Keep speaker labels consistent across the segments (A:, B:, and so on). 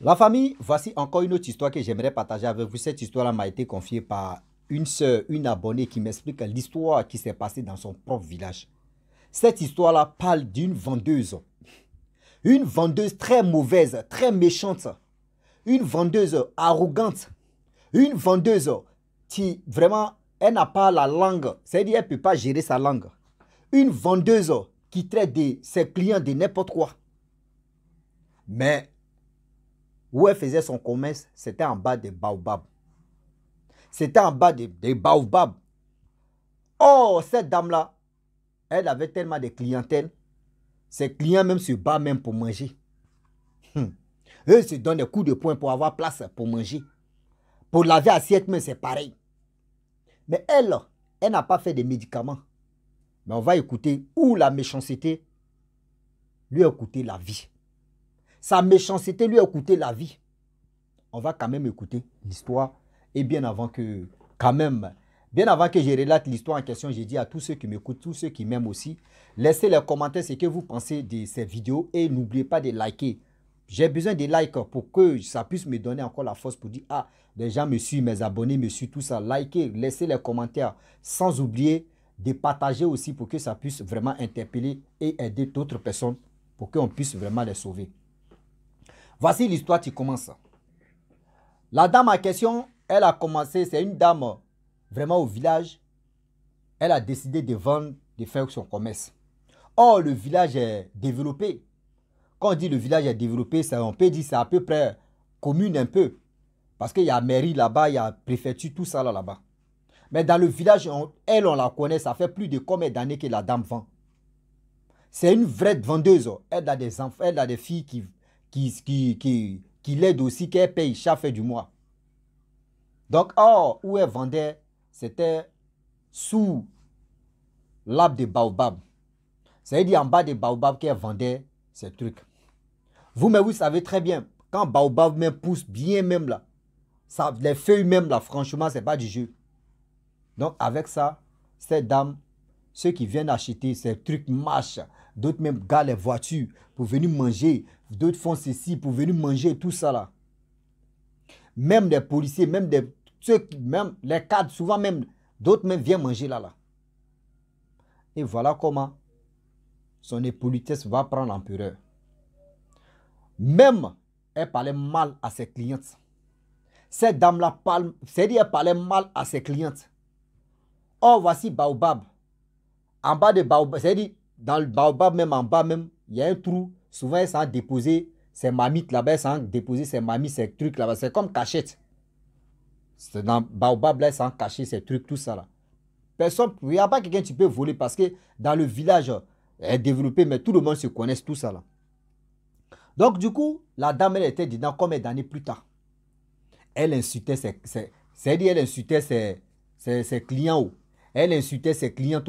A: La famille, voici encore une autre histoire que j'aimerais partager avec vous. Cette histoire-là m'a été confiée par une sœur, une abonnée qui m'explique l'histoire qui s'est passée dans son propre village. Cette histoire-là parle d'une vendeuse. Une vendeuse très mauvaise, très méchante. Une vendeuse arrogante. Une vendeuse qui vraiment, elle n'a pas la langue. C'est-à-dire qu'elle ne peut pas gérer sa langue. Une vendeuse qui traite ses clients de n'importe quoi. Mais où elle faisait son commerce, c'était en bas des baobabs. C'était en bas des baobabs. Oh, cette dame-là, elle avait tellement de clientèle. Ses clients même se battent même pour manger. Eux se donnent des coups de poing pour avoir place pour manger. Pour laver assiette, mais c'est pareil. Mais elle n'a pas fait de médicaments. Mais on va écouter où la méchanceté lui a coûté la vie. Sa méchanceté lui a coûté la vie. On va quand même écouter l'histoire. Et bien avant que, bien avant que je relate l'histoire en question, j'ai dit à tous ceux qui m'écoutent, tous ceux qui m'aiment aussi, laissez les commentaires ce que vous pensez de ces vidéos et n'oubliez pas de liker. J'ai besoin de likes pour que ça puisse me donner encore la force pour dire, ah, les gens me suivent, mes abonnés me suivent, tout ça. Likez, laissez les commentaires, sans oublier de partager aussi pour que ça puisse vraiment interpeller et aider d'autres personnes pour qu'on puisse vraiment les sauver. Voici l'histoire qui commence. La dame en question, elle a commencé, c'est une dame vraiment au village. Elle a décidé de vendre, de faire son commerce. Or, le village est développé. Quand on dit le village est développé, on peut dire c'est à peu près commune un peu. Parce qu'il y a mairie là-bas, il y a préfecture, tout ça là-bas. Mais dans le village, elle, on la connaît, ça fait plus de combien d'années que la dame vend. C'est une vraie vendeuse. Elle a des enfants, elle a des filles qui l'aident aussi, qu'elle paye chaque fin du mois. Donc, où elle vendait, c'était sous l'arbre de baobab. C'est-à-dire en bas des baobab qu'elle vendait ces trucs. Vous-même, vous savez très bien, quand baobab même pousse bien même là, ça, les feuilles même là, franchement, c'est pas du jeu. Donc, avec ça, ces dames, ceux qui viennent acheter ces trucs marchent. D'autres même gardent les voitures pour venir manger. D'autres font ceci pour venir manger, tout ça là. Même des policiers, même même les cadres, souvent même, d'autres même viennent manger là. Et voilà comment son impolitesse va prendre l'empereur. Même, elle parlait mal à ses clientes. Cette dame-là c'est-à-dire elle parlait mal à ses clientes. Oh, voici Baobab. En bas de Baobab, c'est-à-dire dans le Baobab, même en bas, même, il y a un trou. Souvent, elle s'en déposer ses mamites là-bas, elle s'en déposer ses mamies, ces trucs là-bas. C'est comme cachette. C'est dans Baobab, là, elle s'en cacher ces trucs, tout ça là. Personne, il n'y a pas quelqu'un qui peut voler parce que dans le village est développé, mais tout le monde se connaît, tout ça là. Donc, du coup, la dame, elle était dedans combien d'années plus tard. Elle insultait c'est-à-dire, elle insultait ses clients. Elle insultait ses clients.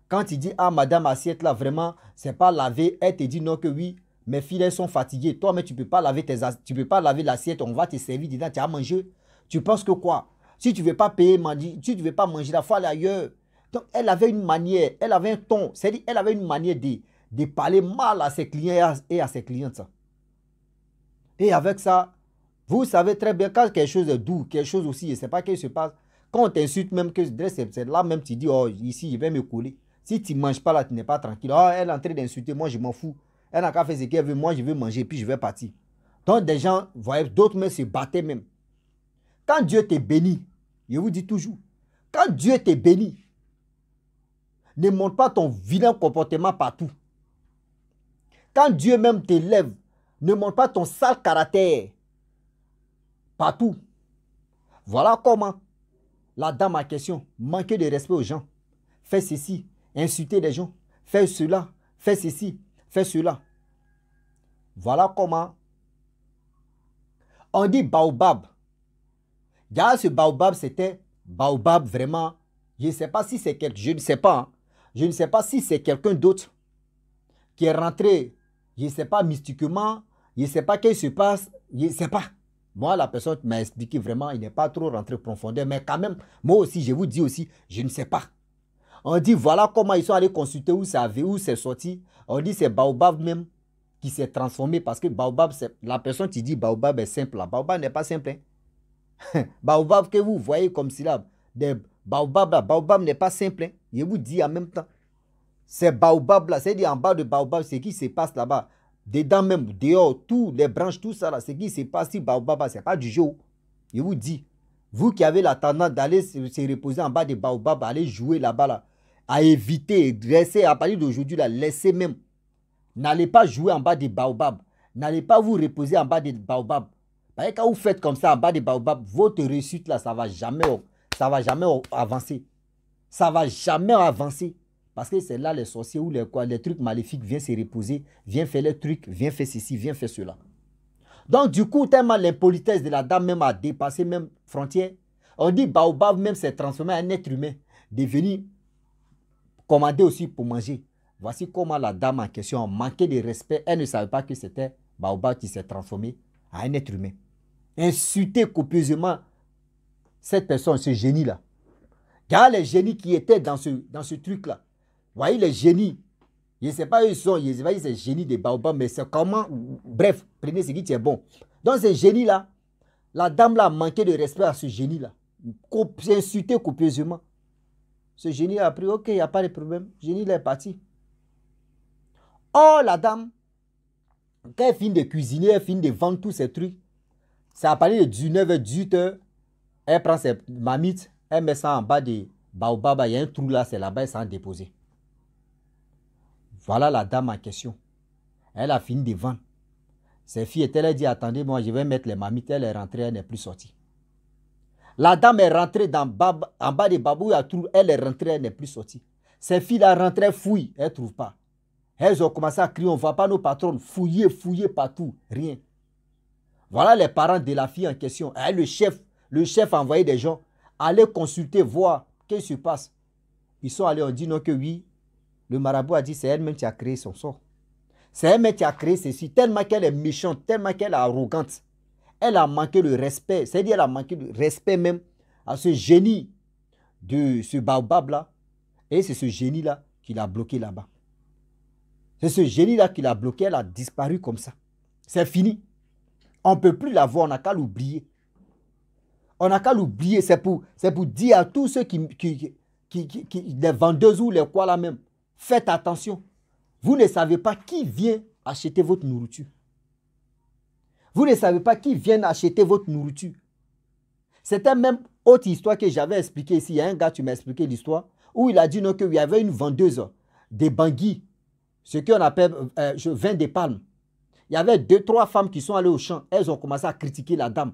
A: Quand il dit, ah, madame, assiette là, vraiment, c'est pas lavé, elle te dit non que oui, mes filles, elles sont fatiguées. Toi, mais tu peux pas laver tu peux pas laver l'assiette, on va te servir dedans, tu as mangé. Tu penses que quoi? Si tu ne veux pas payer, si tu ne veux pas manger, il faut aller ailleurs. Donc, elle avait une manière, elle avait un ton, c'est-à-dire, elle avait une manière de parler mal à ses clients et à ses clientes. Et avec ça, vous savez très bien quand quelque chose est doux, quelque chose aussi, je ne sais pas ce qui se passe. Quand on t'insulte même, que c'est là même tu dis, oh, ici, je vais me coller. Si tu ne manges pas là, tu n'es pas tranquille. Oh, elle est en train d'insulter, moi, je m'en fous. Elle n'a qu'à faire ce qu'elle veut, moi, je veux manger, puis je vais partir. Donc, des gens, voyez, d'autres même se battaient même. Quand Dieu te bénit, je vous dis toujours, quand Dieu te bénit, ne montre pas ton vilain comportement partout. Quand Dieu même t'élève, ne montre pas ton sale caractère partout. Voilà comment la dame en question manquait de respect aux gens. Fait ceci, insulter les gens, fait cela, fait ceci, fait cela. Voilà comment on dit baobab. D'ailleurs, ce baobab, c'était baobab vraiment. Je ne sais pas si c'est quelqu'un, je ne sais pas. Hein. Je ne sais pas si c'est quelqu'un d'autre qui est rentré, je ne sais pas mystiquement, je ne sais pas qu'est-ce qui se passe, je ne sais pas. Moi, la personne m'a expliqué vraiment, il n'est pas trop rentré profondeur, mais quand même, moi aussi, je vous dis aussi, je ne sais pas. On dit, voilà comment ils sont allés consulter où c'est sorti. On dit, c'est baobab même. qui s'est transformé parce que Baobab, la personne qui dit Baobab est simple. Là. Baobab n'est pas simple. Hein? Baobab que vous voyez comme si là, des Baobab là, Baobab n'est pas simple. Hein? Je vous dis en même temps. C'est Baobab là, c'est-à-dire en bas de Baobab, ce qui se passe là-bas. Dedans même, dehors, tous les branches, tout ça là, ce qui se passe sur Baobab, ce n'est pas du jeu. Je vous dis, vous qui avez la tendance d'aller se reposer en bas de Baobab, aller jouer là-bas là, à éviter, rester à partir d'aujourd'hui là, laissez même. N'allez pas jouer en bas des baobab. N'allez pas vous reposer en bas des baobab. Parce que quand vous faites comme ça en bas des baobab, votre réussite là, ça ne va jamais avancer. Ça ne va jamais avancer. Parce que c'est là les sorciers ou les trucs maléfiques viennent se reposer, viennent faire les trucs, viennent faire ceci, viennent faire cela. Donc du coup, tellement l'impolitesse de la dame même a dépassé même frontière. On dit baobab même s'est transformé en un être humain, devenu commandé aussi pour manger. Voici comment la dame en question a manqué de respect. Elle ne savait pas que c'était Baobab qui s'est transformé en un être humain. Insulter copieusement cette personne, ce génie-là. Car les génies qui étaient dans ce truc-là. Voyez les génies. Je ne sais pas où ils sont. Je ne sais pas si c'est génie de Baobab, mais c'est comment. Bref, prenez ce qui est bon. Donc ce génie-là, la dame-là a manqué de respect à ce génie-là. Insulté copieusement. Ce génie a pris, ok, il n'y a pas de problème. Le génie, il est parti. Oh, la dame, quand elle finit de cuisiner, elle finit de vendre tous ces trucs, c'est à partir de 19h, 18h, elle prend ses mamites, elle met ça en bas de Baobab, il y a un trou là, c'est là-bas, elle s'en déposer. Voilà la dame en question. Elle a fini de vendre. Ses filles, elle a dit, attendez, moi je vais mettre les mamites, elle est rentrée, elle n'est plus sortie. La dame est rentrée en bas de Babou, elle est rentrée, elle n'est plus sortie. Ses filles, là, rentrées, fouillent, elles ne trouvent pas. Elles ont commencé à crier, on ne voit pas nos patrons, fouiller, fouiller partout, rien. Voilà les parents de la fille en question. Et le chef a envoyé des gens aller consulter, voir qu'est-ce qui se passe. Ils sont allés, on dit non que oui. Le marabout a dit c'est elle-même qui a créé son sort. C'est elle-même qui a créé ceci, tellement qu'elle est méchante, tellement qu'elle est arrogante. Elle a manqué le respect, c'est-à-dire elle a manqué le respect même à ce génie de ce baobab-là. Et c'est ce génie-là qui l'a bloqué là-bas. C'est ce génie-là qui l'a bloqué, elle a disparu comme ça. C'est fini. On ne peut plus la voir, on n'a qu'à l'oublier. On n'a qu'à l'oublier, c'est pour dire à tous ceux les vendeuses ou les quoi là même, faites attention. Vous ne savez pas qui vient acheter votre nourriture. Vous ne savez pas qui vient acheter votre nourriture. C'était même autre histoire que j'avais expliqué ici. Il y a un gars qui m'a expliqué l'histoire où il a dit non, qu'il y avait une vendeuse des banguis, ce qu'on appelle vin de palme. Il y avait 2-3 femmes qui sont allées au champ. Elles ont commencé à critiquer la dame.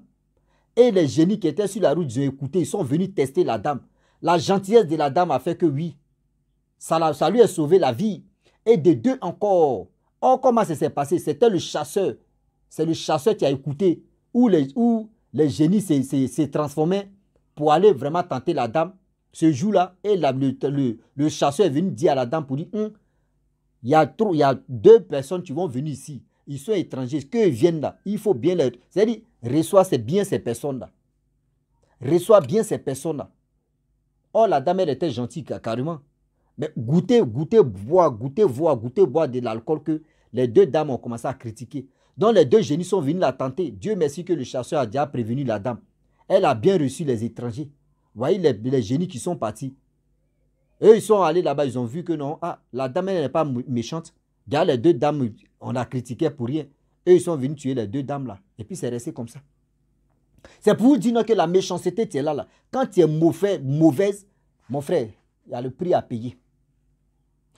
A: Et les génies qui étaient sur la route, ils ont écouté. Ils sont venus tester la dame. La gentillesse de la dame a fait que oui, ça lui a sauvé la vie. Et de deux encore. Oh, comment ça s'est passé? C'était le chasseur. C'est le chasseur qui a écouté. Où les génies s'est transformé pour aller vraiment tenter la dame. Ce jour-là, et le chasseur est venu dire à la dame pour dire, il y a 2 personnes qui vont venir ici. Ils sont étrangers. Qu'ils viennent là, il faut bien les... C'est-à-dire, reçois bien ces personnes-là. Reçois bien ces personnes-là. Oh, la dame, elle était gentille carrément. Mais goûtez boire de l'alcool que les 2 dames ont commencé à critiquer. Donc, les 2 génies sont venus la tenter. Dieu merci que le chasseur a déjà prévenu la dame. Elle a bien reçu les étrangers. Vous voyez les génies qui sont partis. Eux, ils sont allés là-bas, ils ont vu que non, la dame, elle n'est pas méchante. Regarde les 2 dames, on a critiqué pour rien. Eux, ils sont venus tuer les 2 dames là. Et puis, c'est resté comme ça. C'est pour vous dire non, que la méchanceté, tu es là. Quand tu es mauvaise, mon frère, il y a le prix à payer.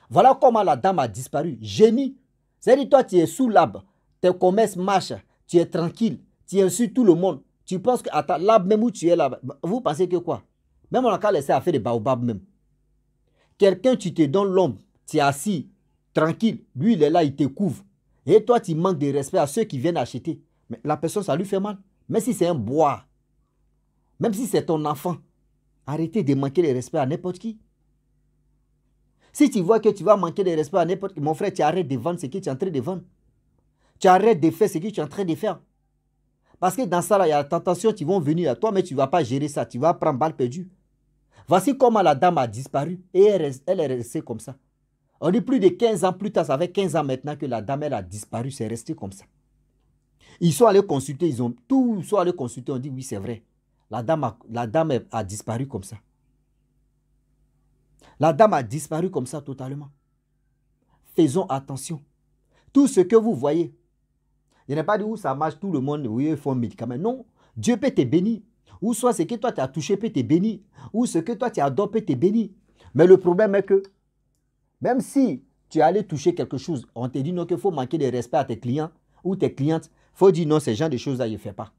A: Voilà comment la dame a disparu. Génie. C'est-à-dire, toi, tu es sous l'arbre. Tes commerces marchent. Tu es tranquille. Tu insultes tout le monde. Tu penses que l'arbre même où tu es là, vous pensez que quoi? Même on a qu'à laisser à faire des baobabs même. Quelqu'un, tu te donnes l'ombre. Tu es assis, tranquille. Lui, il est là, il te couvre. Et toi, tu manques de respect à ceux qui viennent acheter. Mais la personne, ça lui fait mal. Même si c'est un bois. Même si c'est ton enfant. Arrêtez de manquer de respect à n'importe qui. Si tu vois que tu vas manquer de respect à n'importe qui, mon frère, tu arrêtes de vendre ce que tu es en train de vendre. Tu arrêtes de faire ce que tu es en train de faire. Parce que dans ça, là, il y a la tentation qui vont venir à toi, mais tu ne vas pas gérer ça. Tu vas prendre balle perdue. Voici comment la dame a disparu et elle est restée comme ça. On dit plus de 15 ans plus tard, ça fait 15 ans maintenant que la dame, elle a disparu, c'est resté comme ça. Ils sont allés consulter, tous sont allés consulter, on dit oui, c'est vrai. La dame a disparu comme ça. La dame a disparu comme ça totalement. Faisons attention. Tout ce que vous voyez, je n'ai pas dit où ça marche, tout le monde, oui, il faut un médicament. Non, Dieu peut te bénir. Ou soit ce que toi tu as touché peut te bénir. Ou ce que toi tu adores peut te bénir. Mais le problème est que, même si tu es allé toucher quelque chose, on te dit non qu'il faut manquer de respect à tes clients ou tes clientes. Il faut dire non, ces gens de choses-là, je ne fais pas.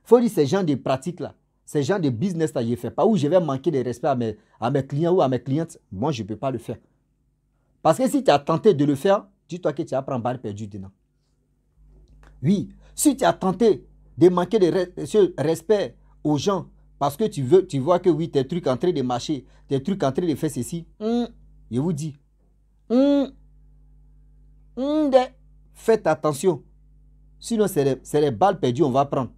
A: Il faut dire ces gens de pratiques-là, ces gens de business-là, je ne fais pas. Ou je vais manquer de respect à mes clients ou à mes clientes. Moi, je ne peux pas le faire. Parce que si tu as tenté de le faire, dis-toi que tu vas prendre balle perdue dedans. Oui, si tu as tenté de manquer de respect aux gens parce que tu vois que oui, tes trucs en train de marcher, tes trucs en train de faire ceci, je vous dis, faites attention. Sinon, c'est les balles perdues, on va prendre.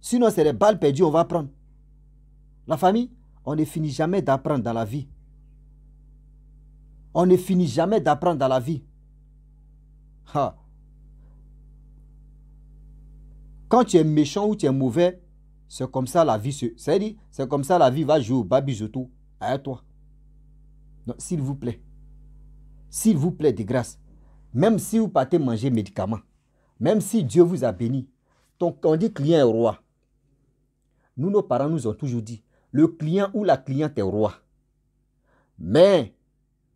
A: Sinon, c'est les balles perdues, on va prendre. La famille, on ne finit jamais d'apprendre dans la vie. On ne finit jamais d'apprendre dans la vie. Ha. Quand tu es méchant ou tu es mauvais, c'est comme ça la vie c'est comme ça la vie va jouer au babizoto à toi. Donc, s'il vous plaît, de grâce, même si vous partez manger médicaments, même si Dieu vous a béni, on dit client est roi. Nous, nos parents nous ont toujours dit, le client ou la cliente est roi. Mais,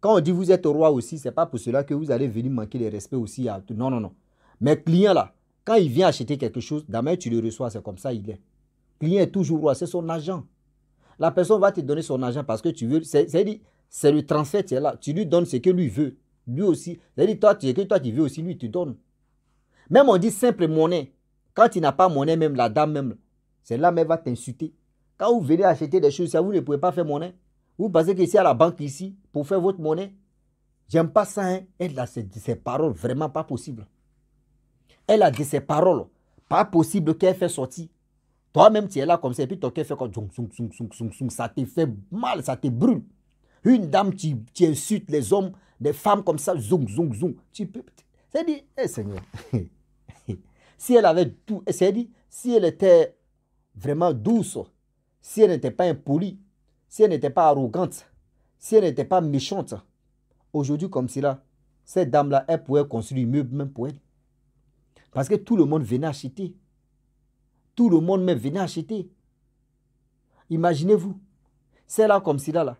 A: quand on dit vous êtes roi aussi, ce n'est pas pour cela que vous allez venir manquer de respect aussi à tout. Non, non, non. Mais client là, quand il vient acheter quelque chose, demain tu le reçois, c'est comme ça il est. Client est toujours roi, c'est son agent. La personne va te donner son argent parce que tu veux. C'est le transfert, tu es là. Tu lui donnes ce que lui veut. Lui aussi. C'est-à-dire, toi, ce que toi tu veux aussi, lui te donne. Même on dit simple monnaie. Quand il n'a pas monnaie, même la dame même, c'est là même va t'insulter. Quand vous venez acheter des choses, ça, vous ne pouvez pas faire monnaie. Vous pensez qu'ici à la banque ici, pour faire votre monnaie, j'aime pas ça, hein. Elle a ces paroles vraiment pas possible. Elle a dit ces paroles, pas possible qu'elle fait sortir. Toi-même, tu es là comme ça, et puis ton cœur fait comme ça te fait mal, ça te brûle. Une dame, tu insultes les hommes, des femmes comme ça, Tu peux. C'est-à-dire, Seigneur, si elle avait tout, c'est-à-dire, si elle était vraiment douce, si elle n'était pas impolie, si elle n'était pas arrogante, si elle n'était pas méchante, aujourd'hui, comme cela, cette dame-là, elle pourrait construire un meuble même pour elle. Parce que tout le monde venait acheter. Tout le monde même venait acheter. Imaginez-vous. C'est là comme cela là.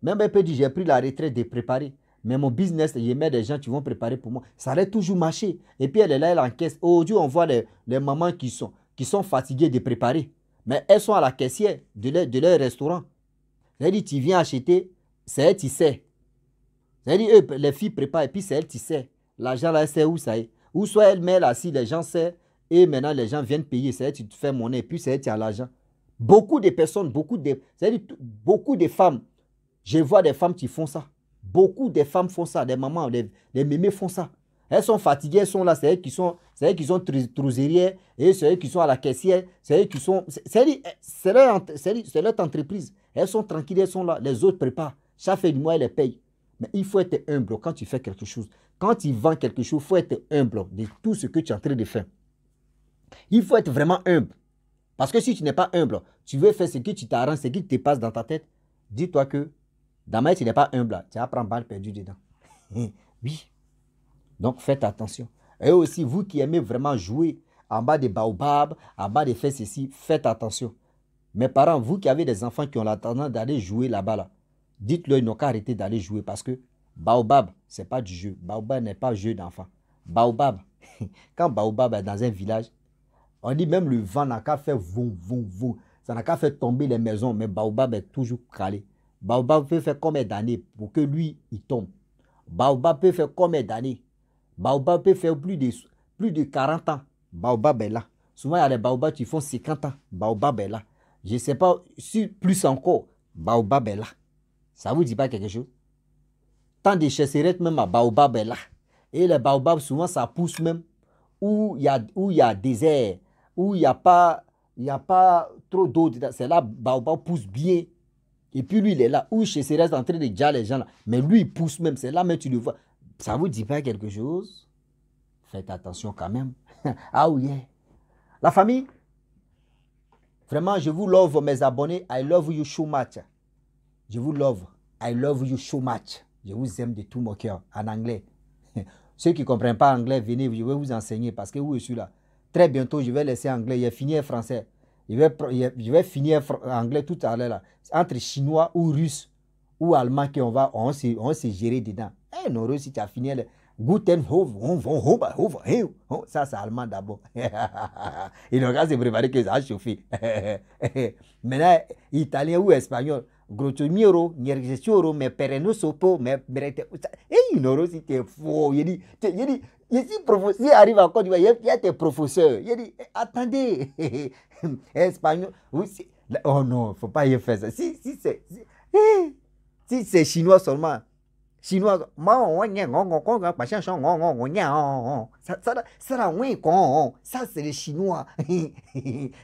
A: Même elle peut dire, j'ai pris la retraite de préparer. Mais mon business, il y a des gens qui vont préparer pour moi. Ça allait toujours marcher. Et puis elle est là, elle encaisse. Aujourd'hui, on voit les mamans qui sont fatiguées de préparer. Mais elles sont à la caissière de leur restaurant. C'est-à-dire, tu viens acheter, c'est elle qui sait. C'est-à-dire, les filles préparent et puis c'est elle qui sait. L'argent là, elle sait où ça est. Ou soit elle met là, si les gens savent, et maintenant les gens viennent payer. C'est elle qui te fait monnaie et puis c'est elle qui a l'argent. Beaucoup de personnes, beaucoup de femmes, je vois des femmes qui font ça. Beaucoup de femmes font ça, des mamans, des mémés font ça. Elles sont fatiguées, elles sont là, c'est elles qui sont trésorières, et c'est elles qui sont à la caissière, c'est elles qui sont... C'est leur entreprise. Elles sont tranquilles, elles sont là, les autres préparent. Chaque fin du mois, elles les payent. Mais il faut être humble quand tu fais quelque chose. Quand tu vends quelque chose, il faut être humble de tout ce que tu es en train de faire. Il faut être vraiment humble. Parce que si tu n'es pas humble, tu veux faire ce que tu t'arranges, ce qui te passe dans ta tête, dis-toi que demain, tu n'es pas humble, tu vas prendre balle perdue dedans. Oui. Donc, faites attention. Et aussi, vous qui aimez vraiment jouer en bas des baobabs, en bas des faire ceci, faites attention. Mes parents, vous qui avez des enfants qui ont la tendance d'aller jouer là-bas, là, dites-leur ils n'ont qu'à arrêter d'aller jouer parce que baobab, ce n'est pas du jeu. Baobab n'est pas un jeu d'enfant. Baobab, quand baobab est dans un village, on dit même le vent n'a qu'à faire voum, voum, voum. Ça n'a qu'à faire tomber les maisons, mais baobab est toujours calé. Baobab peut faire combien d'années pour que lui, il tombe? Baobab peut faire combien d'années? Baobab peut faire plus de 40 ans. Baobab est là. Souvent, il y a des baobabs qui font 50 ans. Baobab est là. Je ne sais pas si plus encore, baobab est là. Ça ne vous dit pas quelque chose? Tant de chasserettes même à baobab est là. Et les baobabs, souvent, ça pousse même où il y a désert, où il n'y a pas trop d'eau. C'est là, baobab pousse bien. Et puis lui, il est là. Ou chez Cérès en train de dire les gens là. Mais lui, il pousse même. C'est là, mais tu le vois. Ça vous dit pas quelque chose? Faites attention quand même. Ah oui. La famille, vraiment, je vous love mes abonnés. I love you so much. Je vous love. I love you so much. Je vous aime de tout mon cœur. En anglais. Ceux qui ne comprennent pas anglais, venez, je vais vous enseigner parce que où je suis là. Très bientôt, je vais laisser anglais. Il a fini français. Je vais finir anglais tout à l'heure là. Entre chinois ou russe ou allemand on se gérer dedans. Eh non, si tu as fini, Guten ça c'est allemand d'abord. Il ne regarde se préparer que ça a chauffé. Maintenant, italien ou espagnol. Grotomiro, Nyergesioro, mais Pereno Sopo, mais Brete. Et il si tu es faux. Il dit, si professeur arrive en Côte d'Ivoire, il y a tes professeurs. Il dit, attendez, espagnol. Oui, oh non, il ne faut pas y faire ça. Si c'est chinois seulement. Chinois, ça c'est les Chinois.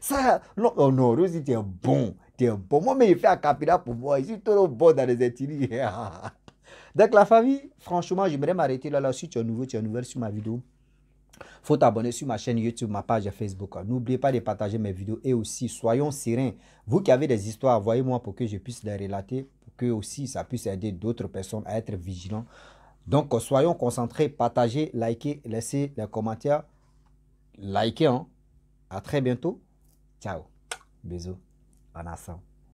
A: Ça, non, oh non, Rosie, t'es bon. T'es bon. Moi, mais il fait un capilla pour moi. Je suis trop bon dans les études. Donc, la famille, franchement, j'aimerais m'arrêter là. Si tu es nouveau, tu es nouvelle sur ma vidéo. Faut t'abonner sur ma chaîne YouTube, ma page Facebook. N'oubliez pas de partager mes vidéos et aussi, soyons sereins. Vous qui avez des histoires, envoyez-moi pour que je puisse les relater, pour que aussi ça puisse aider d'autres personnes à être vigilants. Donc, soyons concentrés, partagez, likez, laissez les commentaires. Likez, hein. À très bientôt. Ciao. Bisous. En ensemble.